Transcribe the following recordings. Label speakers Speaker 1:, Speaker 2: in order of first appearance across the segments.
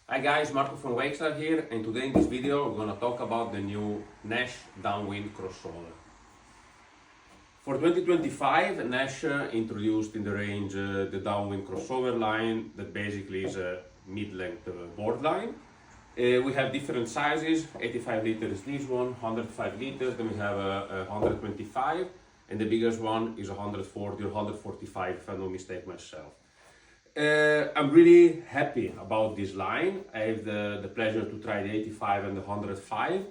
Speaker 1: Hi guys, Marco from Wakestar here, and today in this video we're going to talk about the new Naish Downwind Crossover. For 2025, Naish introduced in the range the Downwind Crossover line that basically is a mid-length board line. We have different sizes, 85 liters this one, 105 liters, then we have a 125, and the biggest one is 140 or 145 if I don't mistake myself. I'm really happy about this line. I have the pleasure to try the 85 and the 105.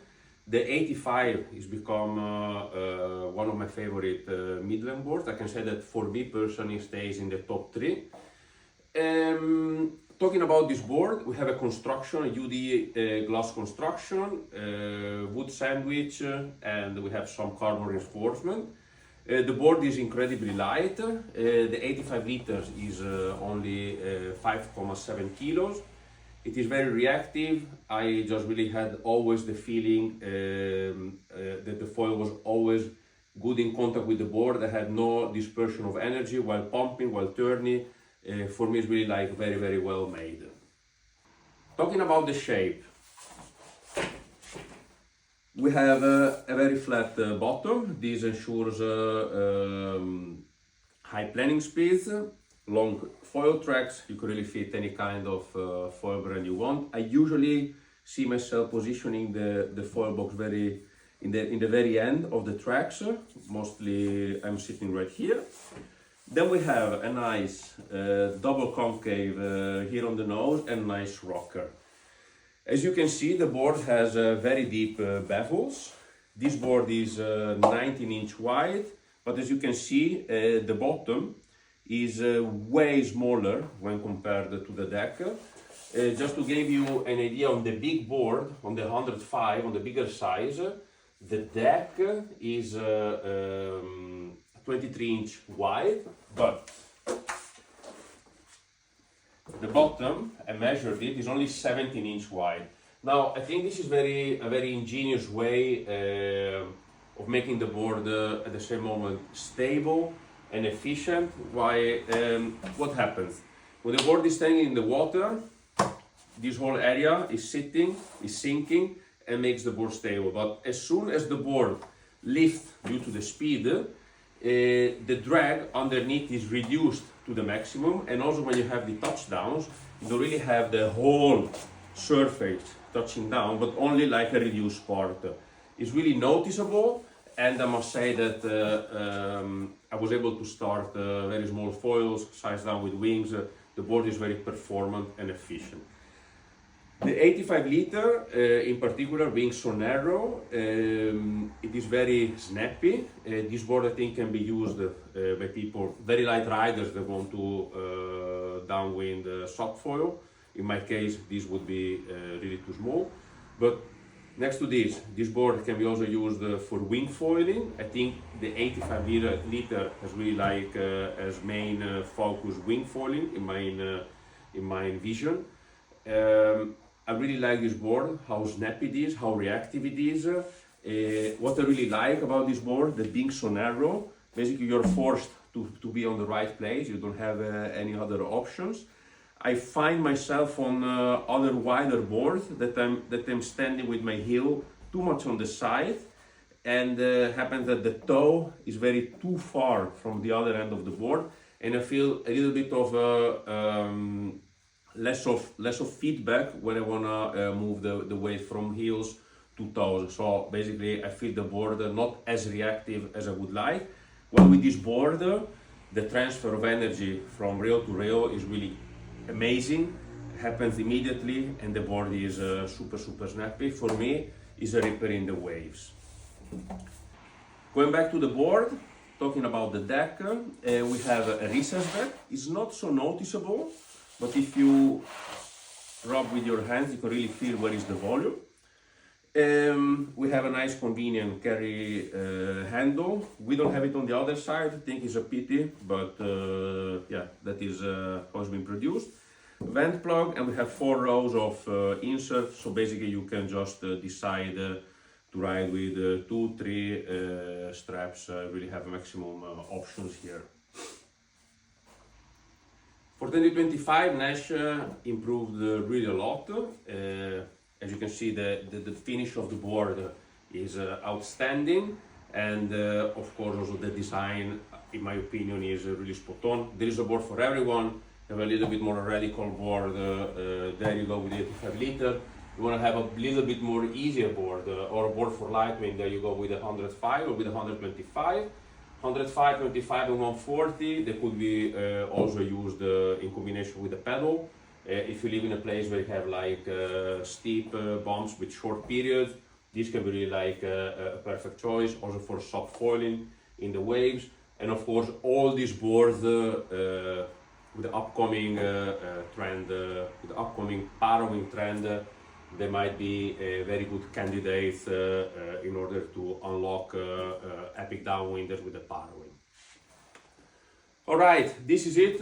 Speaker 1: The 85 has become one of my favorite Midland boards. I can say that for me personally stays in the top 3. Talking about this board, we have a construction, a UD glass construction, wood sandwich, and we have some carbon reinforcement. The board is incredibly light. The 85 liters is only 5.7 kilos. It is very reactive. I just really had always the feeling that the foil was always good in contact with the board. I had no dispersion of energy while pumping, while turning. For me, it's really like very, very well made. Talking about the shape, we have a very flat bottom. This ensures high planing speeds, long foil tracks. You can really fit any kind of foil brand you want. I usually see myself positioning the foil box in the very end of the tracks. Mostly I'm sitting right here. Then we have a nice double concave here on the nose and nice rocker. As you can see, the board has very deep bevels. This board is 19-inch wide, but as you can see, the bottom is way smaller when compared to the deck. Just to give you an idea on the big board, on the 105, on the bigger size, the deck is 23-inch wide, but the bottom, I measured it, is only 17-inch wide. Now, I think this is a very ingenious way of making the board at the same moment stable and efficient. What happens? When the board is staying in the water, this whole area is sinking and makes the board stable. But as soon as the board lifts due to the speed, the drag underneath is reduced to the maximum, and also when you have the touchdowns, you don't really have the whole surface touching down, but only like a reduced part. It's really noticeable, and I must say that I was able to start very small foils, size down with wings. The board is very performant and efficient. The 85 liter, in particular, being so narrow, it is very snappy. This board, I think, can be used by people, very light riders that want to downwind soft foil. In my case, this would be really too small. But next to this board can be also used for wing foiling. I think the 85 liter has really like as main focus wing foiling in my vision. I really like this board, how snappy it is, how reactive it is. What I really like about this board, that being so narrow, basically you're forced to be on the right place. You don't have any other options. I find myself on other wider boards that I'm standing with my heel too much on the side, and happens that the toe is very too far from the other end of the board, and I feel a little bit of less of feedback when I wanna move the weight from heels to toes. So basically, I feel the board not as reactive as I would like. While with this board, the transfer of energy from rail to rail is really amazing. It happens immediately, and the board is super snappy. For me, it's a ripper in the waves. Going back to the board, talking about the deck, we have a recess deck. It's not so noticeable, but if you rub with your hands, you can really feel where is the volume. We have a nice convenient carry handle. We don't have it on the other side. I think it's a pity, but yeah, that is how it's been produced. Vent plug, and we have 4 rows of inserts, so basically you can just decide to ride with 2, 3 straps. Really have maximum options here. For 2025, Naish improved really a lot. As you can see, the finish of the board is outstanding, and of course also the design, in my opinion, is really spot on. There is a board for everyone. You have a little bit more radical board, there you go with the 85 liter. You want to have a little bit more easier board or a board for lightweight, there you go with 105 or with 125. 105, 25 and 140, they could be also used in combination with the pedal. If you live in a place where you have like steep bumps with short periods, this can be really like a perfect choice, also for soft foiling in the waves. And of course, all these boards with the upcoming trend, with the upcoming parrowing trend, they might be very good candidates in order to unlock epic downwinders with the parrowing. Alright, this is it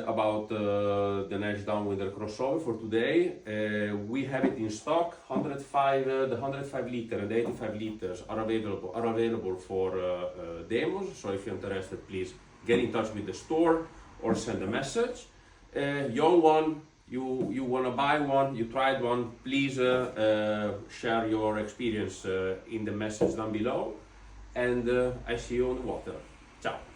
Speaker 1: about the Naish Downwinder crossover for today. We have it in stock. 105, the 105 liter and the 85 liters are available for demos. So if you're interested, please get in touch with the store or send a message. Young one, you want to buy one, you tried one, please share your experience in the message down below. And I see you on the water. Ciao.